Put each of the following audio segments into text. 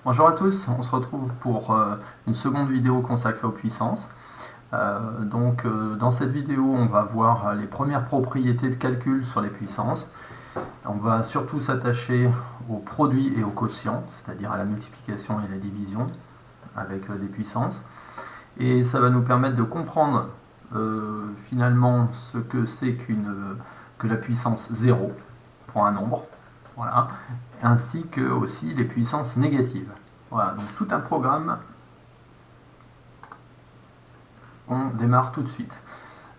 Bonjour à tous, on se retrouve pour une seconde vidéo consacrée aux puissances. Dans cette vidéo, on va voir les premières propriétés de calcul sur les puissances. On va surtout s'attacher aux produits et aux quotients, c'est-à-dire à la multiplication et la division avec des puissances. Et ça va nous permettre de comprendre finalement ce que c'est que la puissance 0 pour un nombre. Voilà, ainsi que aussi les puissances négatives. Voilà, donc tout un programme. On démarre tout de suite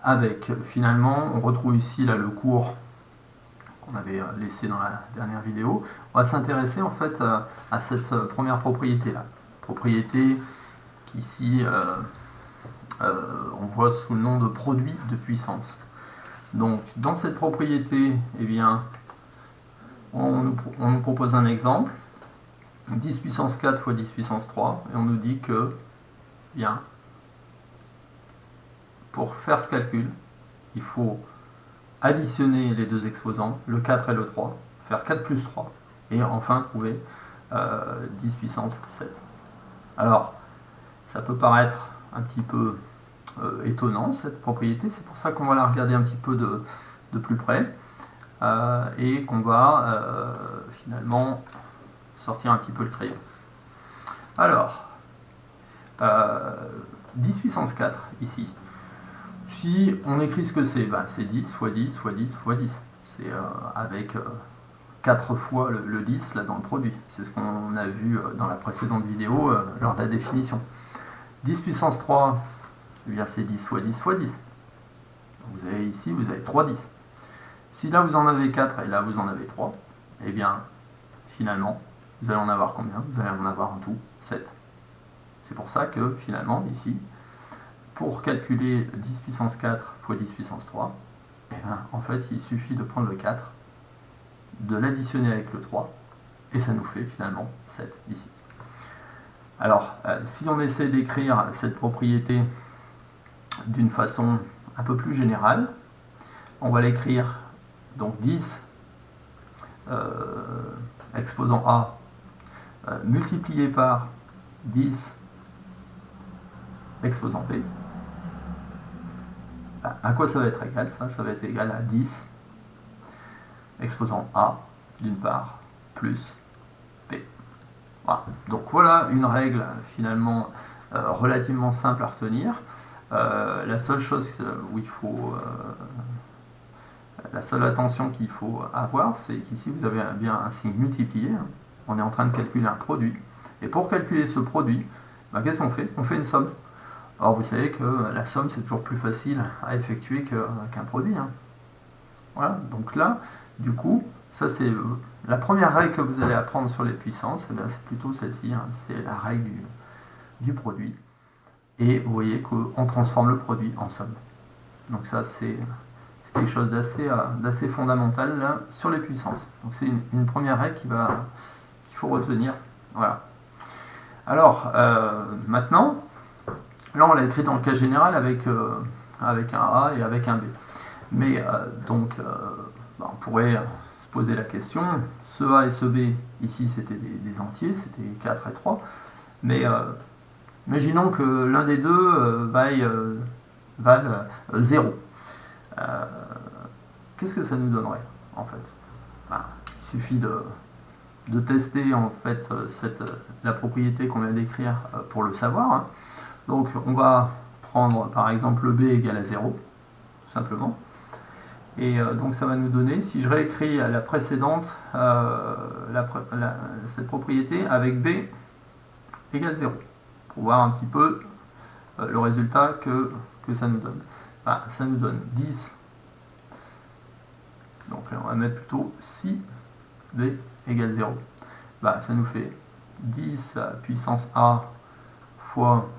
avec, finalement, on retrouve ici là, le cours qu'on avait laissé dans la dernière vidéo. On va s'intéresser en fait à cette première propriété là. Propriété qu'ici on voit sous le nom de produit de puissance. Donc dans cette propriété, eh bien, on nous propose un exemple, 10 puissance 4 fois 10 puissance 3, et on nous dit que, bien, pour faire ce calcul, il faut additionner les deux exposants, le 4 et le 3, faire 4 plus 3, et enfin trouver 10 puissance 7. Alors, ça peut paraître un petit peu étonnant, cette propriété, c'est pour ça qu'on va la regarder un petit peu de plus près, et qu'on va finalement sortir un petit peu le crayon. Alors, 10 puissance 4, ici. Si on écrit ce que c'est, ben c'est 10 fois 10 fois 10 fois 10. C'est avec 4 fois le 10 là dans le produit. C'est ce qu'on a vu dans la précédente vidéo lors de la définition. 10 puissance 3, eh bien c'est 10 fois 10 fois 10. Vous avez ici, vous avez 3 10. Si là vous en avez 4 et là vous en avez 3, eh bien finalement, vous allez en avoir combien? Vous allez en avoir en tout 7. C'est pour ça que finalement, ici, pour calculer 10 puissance 4 fois 10 puissance 3, eh bien, en fait, il suffit de prendre le 4, de l'additionner avec le 3, et ça nous fait finalement 7 ici. Alors, si on essaie d'écrire cette propriété d'une façon un peu plus générale, on va l'écrire donc 10 exposant A multiplié par 10 exposant B. À quoi ça va être égal? Ça va être égal à 10 exposant A, d'une part, plus B. Voilà. Donc voilà une règle finalement relativement simple à retenir. La seule chose où il faut... la seule attention qu'il faut avoir, c'est qu'ici vous avez bien un signe multiplié. On est en train de calculer un produit. Et pour calculer ce produit, ben, qu'est-ce qu'on fait? On fait une somme. Or, vous savez que la somme, c'est toujours plus facile à effectuer qu'un produit. Hein. Voilà, donc là, du coup, ça c'est la première règle que vous allez apprendre sur les puissances, eh c'est plutôt celle-ci, hein, c'est la règle du produit. Et vous voyez qu'on transforme le produit en somme. Donc ça, c'est quelque chose d'assez fondamental là, sur les puissances. Donc c'est une première règle qu'il faut retenir. Voilà. Alors, maintenant, là on l'a écrit dans le cas général avec un A et avec un B. Mais on pourrait se poser la question, ce A et ce B, ici c'était des entiers, c'était 4 et 3, mais imaginons que l'un des deux vale 0. Qu'est-ce que ça nous donnerait en fait? Il suffit de tester en fait la propriété qu'on vient d'écrire pour le savoir. Hein. Donc on va prendre par exemple le B égale à 0, tout simplement. Et donc ça va nous donner, si je réécris la précédente, cette propriété avec B égale 0, pour voir un petit peu le résultat que ça nous donne. Ça nous donne 10, donc là on va mettre plutôt si B égale 0. Ça nous fait 10 puissance A fois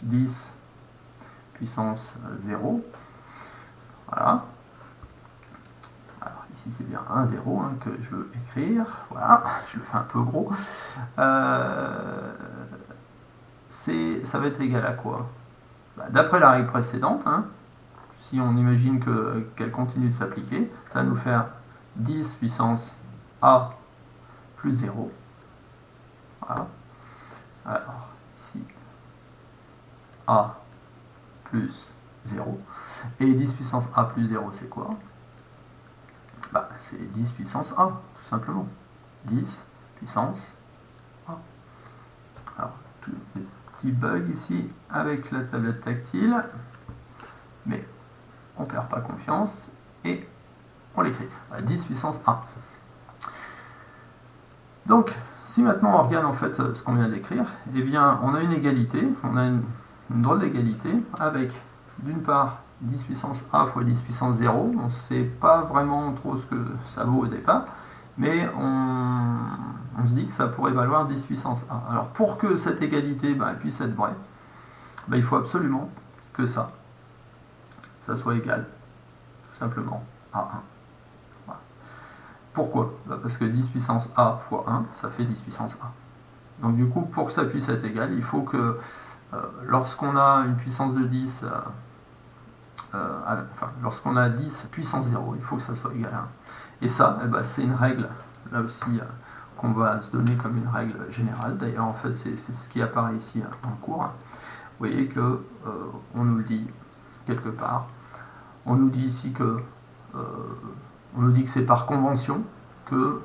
10 puissance 0. Voilà. Alors ici c'est bien 1, 0 hein, que je veux écrire. Voilà, je le fais un peu gros. Ça va être égal à quoi? D'après la règle précédente, hein, si on imagine qu'elle continue de s'appliquer, ça va nous faire 10 puissance A plus 0. Voilà. a plus 0. Et 10 puissance a plus 0, c'est quoi? Bah, c'est 10 puissance a, tout simplement. 10 puissance a. Alors, tout des petits bugs ici avec la tablette tactile, mais on ne perd pas confiance et on l'écrit. 10 puissance a. Donc, si maintenant on regarde en fait ce qu'on vient d'écrire, eh bien, on a une égalité, on a une drôle d'égalité avec, d'une part, 10 puissance a fois 10 puissance 0. On ne sait pas vraiment trop ce que ça vaut au départ, mais on se dit que ça pourrait valoir 10 puissance a. Alors, pour que cette égalité puisse être vraie, il faut absolument que ça soit égal, tout simplement, à 1. Voilà. Pourquoi? Parce que 10 puissance a fois 1, ça fait 10 puissance a. Donc du coup, pour que ça puisse être égal, il faut que lorsqu'on a une puissance de 10, lorsqu'on a 10 puissance 0, il faut que ça soit égal à 1. Et ça, c'est une règle, là aussi, qu'on va se donner comme une règle générale. D'ailleurs, en fait, c'est ce qui apparaît ici en cours. Vous voyez que on nous le dit quelque part. On nous dit ici que c'est par convention que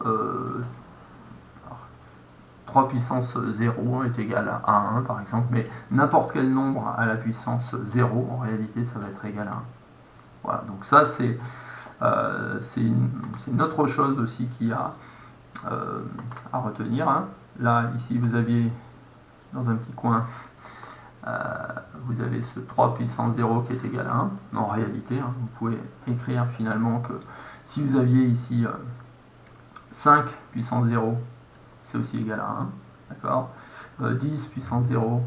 3 puissance 0 est égal à 1, par exemple, mais n'importe quel nombre à la puissance 0, en réalité, ça va être égal à 1. Voilà, donc ça, c'est une autre chose aussi qu'il y a à retenir. Hein. Là, ici, vous aviez, dans un petit coin, vous avez ce 3 puissance 0 qui est égal à 1, mais en réalité, vous pouvez écrire finalement que si vous aviez ici 5 puissance 0, c'est aussi égal à 1, d'accord. 10 puissance 0,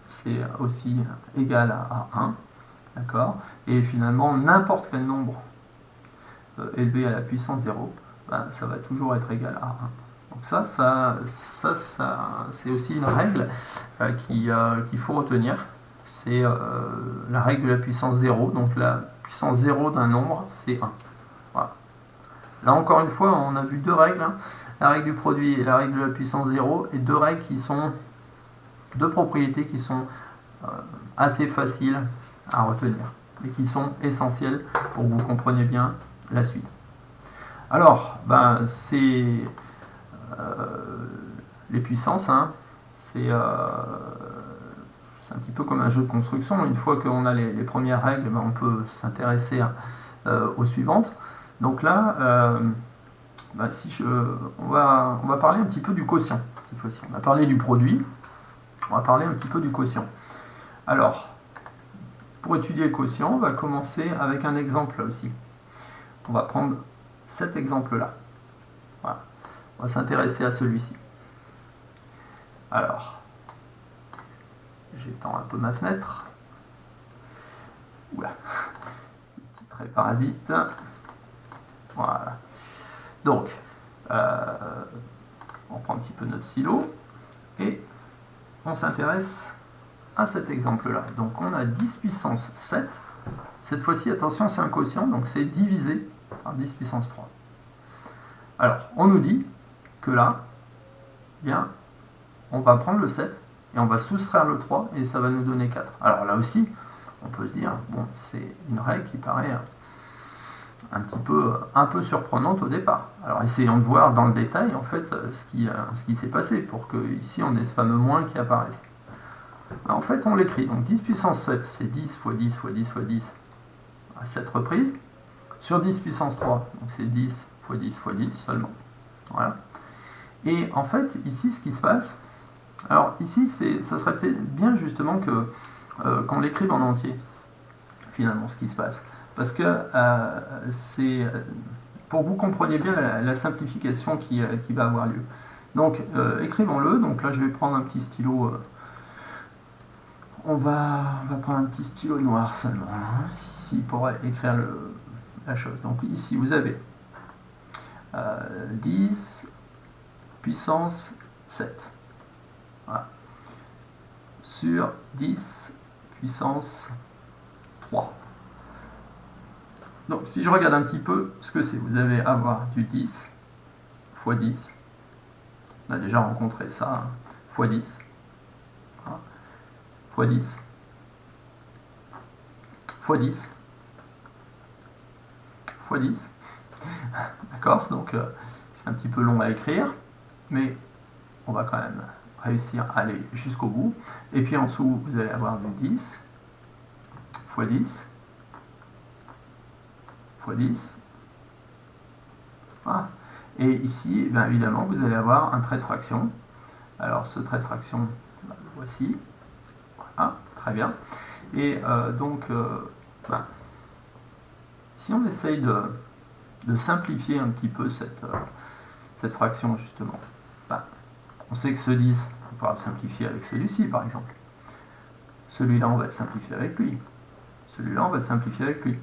c'est aussi égal à 1, d'accord. Et finalement, n'importe quel nombre élevé à la puissance 0, ça va toujours être égal à 1. Donc ça c'est aussi une règle qu'il faut retenir. C'est la règle de la puissance 0. Donc la puissance 0 d'un nombre, c'est 1. Voilà. Là encore une fois, on a vu deux règles. Hein. La règle du produit et la règle de la puissance 0. Et deux règles qui sont deux propriétés qui sont assez faciles à retenir. Et qui sont essentielles pour que vous compreniez bien la suite. Alors, c'est les puissances, hein, c'est un petit peu comme un jeu de construction. Une fois qu'on a les premières règles, on peut s'intéresser aux suivantes. Donc là, on va parler un petit peu du quotient cette fois-ci. On a parlé du produit, on va parler un petit peu du quotient. Alors, pour étudier le quotient, on va commencer avec un exemple là aussi. On va prendre cet exemple-là. Voilà. On va s'intéresser à celui-ci. Alors, j'étends un peu ma fenêtre. Oula, petit trait parasite. Voilà. Donc, on prend un petit peu notre stylo et on s'intéresse à cet exemple-là. Donc, on a 10 puissance 7. Cette fois-ci, attention, c'est un quotient, donc c'est divisé par 10 puissance 3. Alors, on nous dit que là, bien, on va prendre le 7 et on va soustraire le 3 et ça va nous donner 4. Alors là aussi, on peut se dire, bon, c'est une règle qui paraît un peu surprenante au départ. Alors essayons de voir dans le détail en fait ce qui s'est passé pour que ici on ait ce fameux moins qui apparaisse. Alors, en fait, on l'écrit. Donc 10 puissance 7, c'est 10 fois 10 fois 10 fois 10 à 7 reprises. Sur 10 puissance 3, donc c'est 10 fois 10 fois 10 seulement. Voilà. Et en fait, ici, ce qui se passe, alors ici, ça serait peut-être bien justement qu'on l'écrive en entier, finalement, ce qui se passe. Parce que c'est pour que vous compreniez bien la simplification qui va avoir lieu. Donc, écrivons-le. Donc là, je vais prendre un petit stylo. On va prendre un petit stylo noir seulement, ici, pour écrire la chose. Donc ici, vous avez 10 puissance 7. Voilà. Sur 10 puissance 3. Donc si je regarde un petit peu ce que c'est, vous allez avoir du 10 fois 10. On a déjà rencontré ça, hein, fois 10. Voilà. Fois 10 fois 10 fois 10. D'accord, donc c'est un petit peu long à écrire, mais on va quand même réussir à aller jusqu'au bout. Et puis en dessous, vous allez avoir du 10 fois 10 fois 10. Voilà. Et ici, bien évidemment, vous allez avoir un trait de fraction. Alors ce trait de fraction, ben, le voici. Voilà, très bien. Et donc, ben, si on essaye de simplifier un petit peu cette fraction, justement, ben, on sait que ce 10, on pourra le simplifier avec celui-ci, par exemple. Celui-là, on va le simplifier avec lui. Celui-là, on va le simplifier avec lui.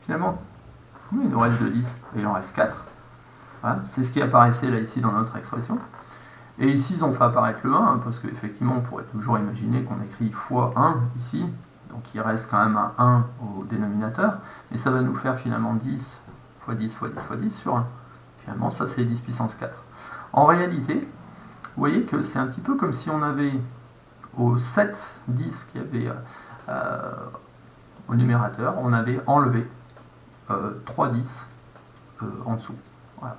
Finalement, il nous reste 2 10, et il en reste 4. Voilà, c'est ce qui apparaissait là, ici, dans notre expression. Et ici, ils ont fait apparaître le 1, parce qu'effectivement, on pourrait toujours imaginer qu'on écrit fois 1, ici. Donc, il reste quand même un 1 au dénominateur. Et ça va nous faire, finalement, 10 fois 10 fois 10 fois 10 sur 1. Finalement, ça, c'est 10 puissance 4. En réalité, vous voyez que c'est un petit peu comme si on avait au 7 10 qu'il y avait au numérateur, on avait enlevé 3 10 en dessous. Voilà.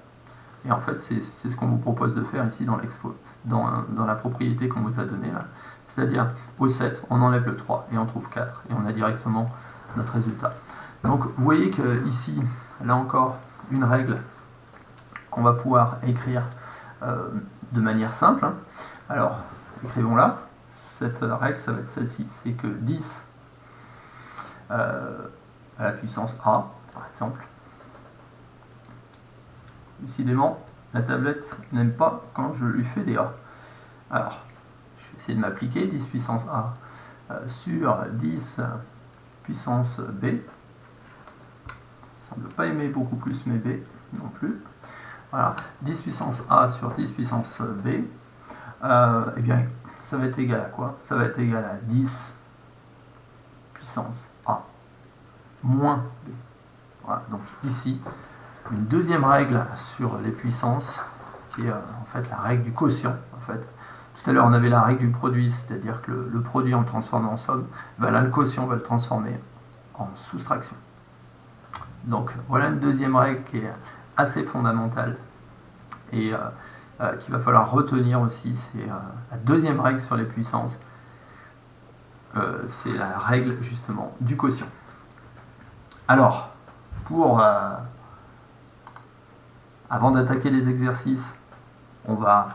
Et en fait, c'est ce qu'on vous propose de faire ici dans l'expo, dans la propriété qu'on vous a donnée là. C'est-à-dire, au 7, on enlève le 3 et on trouve 4. Et on a directement notre résultat. Donc, vous voyez que ici, là encore, une règle qu'on va pouvoir écrire de manière simple. Alors, écrivons-la. Cette règle, ça va être celle-ci. C'est que 10 à la puissance A, par exemple. Décidément, la tablette n'aime pas quand je lui fais des A. Alors, je vais essayer de m'appliquer 10 puissance A sur 10 puissance B. Ça ne semble pas aimer beaucoup plus mes B non plus. Voilà, 10 puissance A sur 10 puissance B. Eh bien, ça va être égal à quoi? Ça va être égal à 10 puissance A moins B. Voilà, donc ici, une deuxième règle sur les puissances, qui est en fait la règle du quotient. En fait. Tout à l'heure, on avait la règle du produit, c'est-à-dire que le produit, on le transforme en somme. Ben là, le quotient, on va le transformer en soustraction. Donc, voilà une deuxième règle qui est assez fondamentale et qu'il va falloir retenir aussi. C'est la deuxième règle sur les puissances. C'est la règle, justement, du quotient. Alors, pour... avant d'attaquer les exercices, on va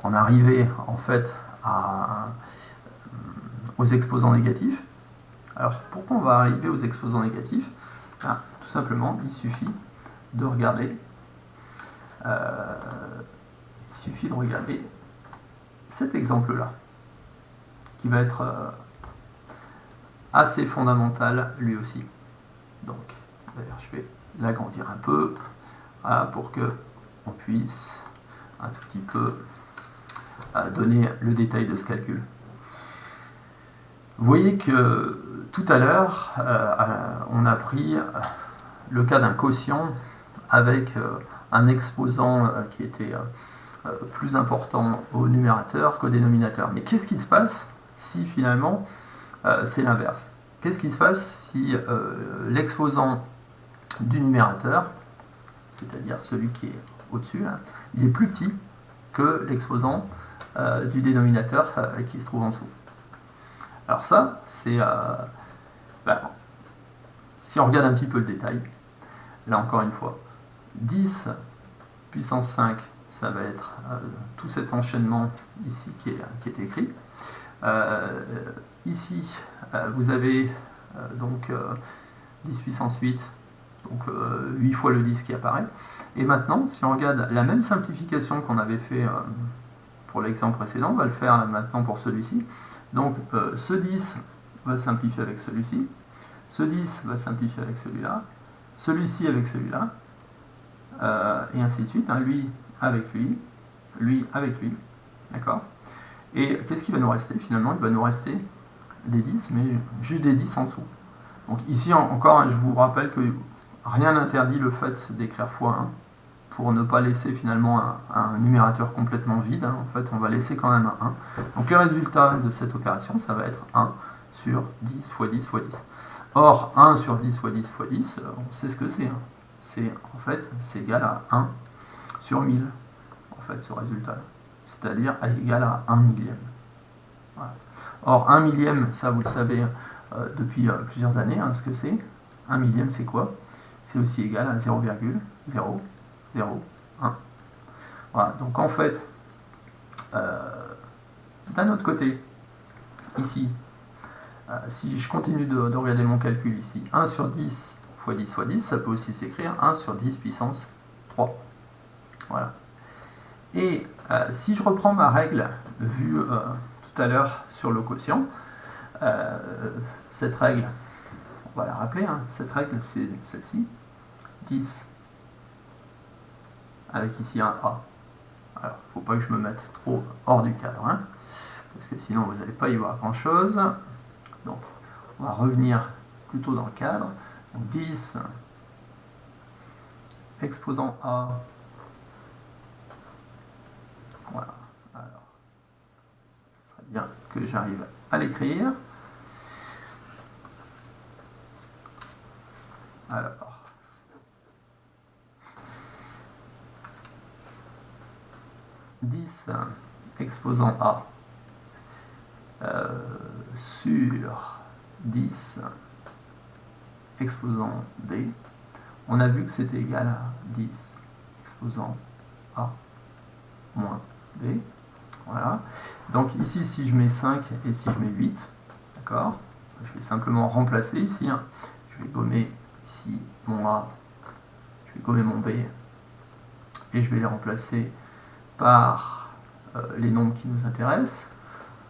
en arriver en fait aux exposants négatifs. Alors pourquoi on va arriver aux exposants négatifs? Tout simplement, il suffit de regarder cet exemple-là, qui va être assez fondamental lui aussi. Donc, d'ailleurs, je vais l'agrandir un peu. Voilà, pour que on puisse un tout petit peu donner le détail de ce calcul. Vous voyez que tout à l'heure, on a pris le cas d'un quotient avec un exposant qui était plus important au numérateur qu'au dénominateur. Mais qu'est-ce qui se passe si finalement c'est l'inverse? Qu'est-ce qui se passe si l'exposant du numérateur, c'est-à-dire celui qui est au-dessus, il est plus petit que l'exposant du dénominateur qui se trouve en dessous. Alors ça, c'est... si on regarde un petit peu le détail, là encore une fois, 10 puissance 5, ça va être tout cet enchaînement ici qui est écrit. Ici, vous avez donc 10 puissance 8, donc 8 fois le 10 qui apparaît. Et maintenant, si on regarde la même simplification qu'on avait fait pour l'exemple précédent, on va le faire là, maintenant pour celui-ci. Donc ce 10 va simplifier avec celui-ci, ce 10 va simplifier avec celui-là, celui-ci avec celui-là, et ainsi de suite, hein, lui avec lui avec lui, d'accord? Et qu'est-ce qui va nous rester finalement? Il va nous rester des 10, mais juste des 10 en dessous. Donc ici encore, hein, je vous rappelle que rien n'interdit le fait d'écrire x1 pour ne pas laisser finalement un numérateur complètement vide. Hein. En fait, on va laisser quand même un 1. Donc le résultat de cette opération, ça va être 1 sur 10 fois 10 fois 10. Or, 1 sur 10 fois 10 fois 10, on sait ce que c'est. Hein. En fait, c'est égal à 1 sur 1000, en fait, ce résultat. C'est-à-dire égal à 1 millième. Voilà. Or, 1 millième, ça vous le savez depuis plusieurs années, hein, ce que c'est. 1 millième, c'est quoi? C'est aussi égal à 0,001. Voilà, donc en fait, d'un autre côté, ici, si je continue de regarder mon calcul ici, 1 sur 10 fois 10 fois 10, ça peut aussi s'écrire 1 sur 10 puissance 3. Voilà. Et si je reprends ma règle vue tout à l'heure sur le quotient, cette règle, on va la rappeler, hein, cette règle c'est celle-ci, 10 avec ici un A. Alors, il ne faut pas que je me mette trop hors du cadre, hein, parce que sinon vous n'allez pas y voir grand chose. Donc, on va revenir plutôt dans le cadre. Donc 10 exposant A. Voilà. Alors, ce serait bien que j'arrive à l'écrire. Alors, exposant A sur 10 exposant B, on a vu que c'était égal à 10 exposant A moins B. Voilà. Donc ici, si je mets 5 et si je mets 8, d'accord, je vais simplement remplacer ici. Hein. Je vais gommer ici mon A, je vais gommer mon B, et je vais les remplacer par les nombres qui nous intéressent.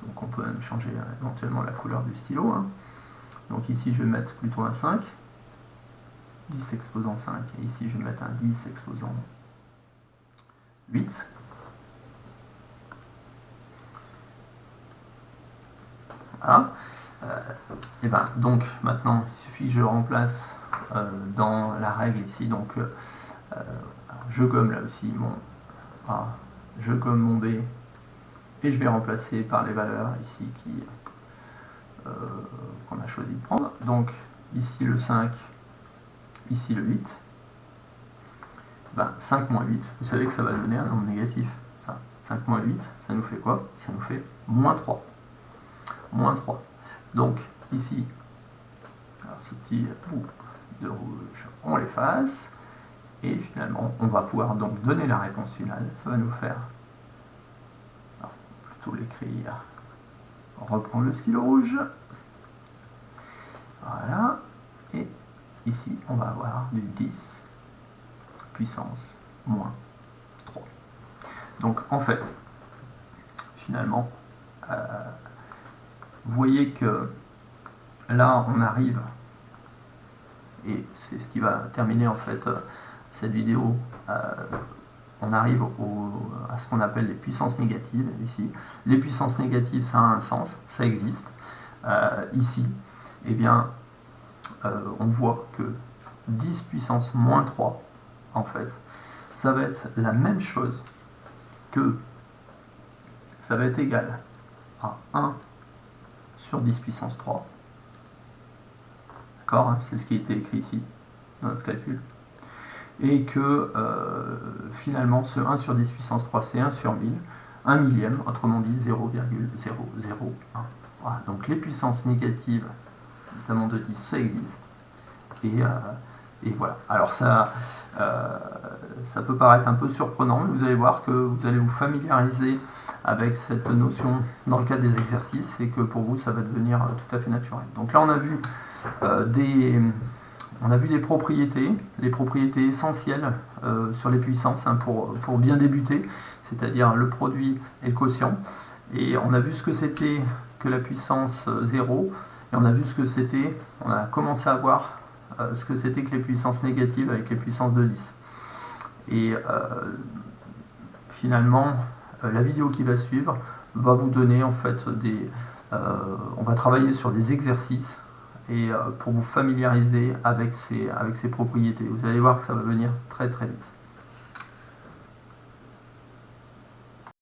Donc on peut même changer éventuellement la couleur du stylo. Hein. Donc ici je vais mettre plutôt un 5, 10 exposant 5, et ici je vais mettre un 10 exposant 8. Voilà. Et ben, donc maintenant il suffit que je remplace dans la règle ici, donc je gomme là aussi mon A, je gomme mon B, et je vais remplacer par les valeurs ici qu'on a choisi de prendre. Donc ici le 5, ici le 8. Ben, 5 moins 8, vous savez que ça va donner un nombre négatif. Ça. 5 moins 8, ça nous fait quoi? Ça nous fait moins 3. Moins 3. Donc ici, alors ce petit bout de rouge, on l'efface. Et finalement, on va pouvoir donc donner la réponse finale. Ça va nous faire, alors, plutôt l'écrire, on reprend le stylo rouge. Voilà. Et ici, on va avoir du 10 puissance moins 3. Donc en fait, finalement, vous voyez que là, on arrive, et c'est ce qui va terminer en fait cette vidéo, on arrive à ce qu'on appelle les puissances négatives ici. Les puissances négatives, ça a un sens, ça existe. Ici, eh bien, on voit que 10 puissance moins 3, en fait, ça va être la même chose que, ça va être égal à 1 sur 10 puissance 3. D'accord, hein, c'est ce qui a été écrit ici dans notre calcul. Et que finalement ce 1 sur 10 puissance 3 c'est 1 sur 1000, 1 millième, autrement dit 0,001. Voilà, donc les puissances négatives, notamment de 10, ça existe. Et voilà. Alors ça peut paraître un peu surprenant, mais vous allez voir que vous allez vous familiariser avec cette notion dans le cadre des exercices et que pour vous ça va devenir tout à fait naturel. Donc là on a vu des propriétés, les propriétés essentielles sur les puissances hein, pour bien débuter, c'est-à-dire le produit et le quotient. Et on a vu ce que c'était que la puissance 0, et on a vu ce que c'était, on a commencé à voir ce que c'était que les puissances négatives avec les puissances de 10. Et finalement, la vidéo qui va suivre va vous donner en fait on va travailler sur des exercices et pour vous familiariser avec ces propriétés. Vous allez voir que ça va venir très très vite.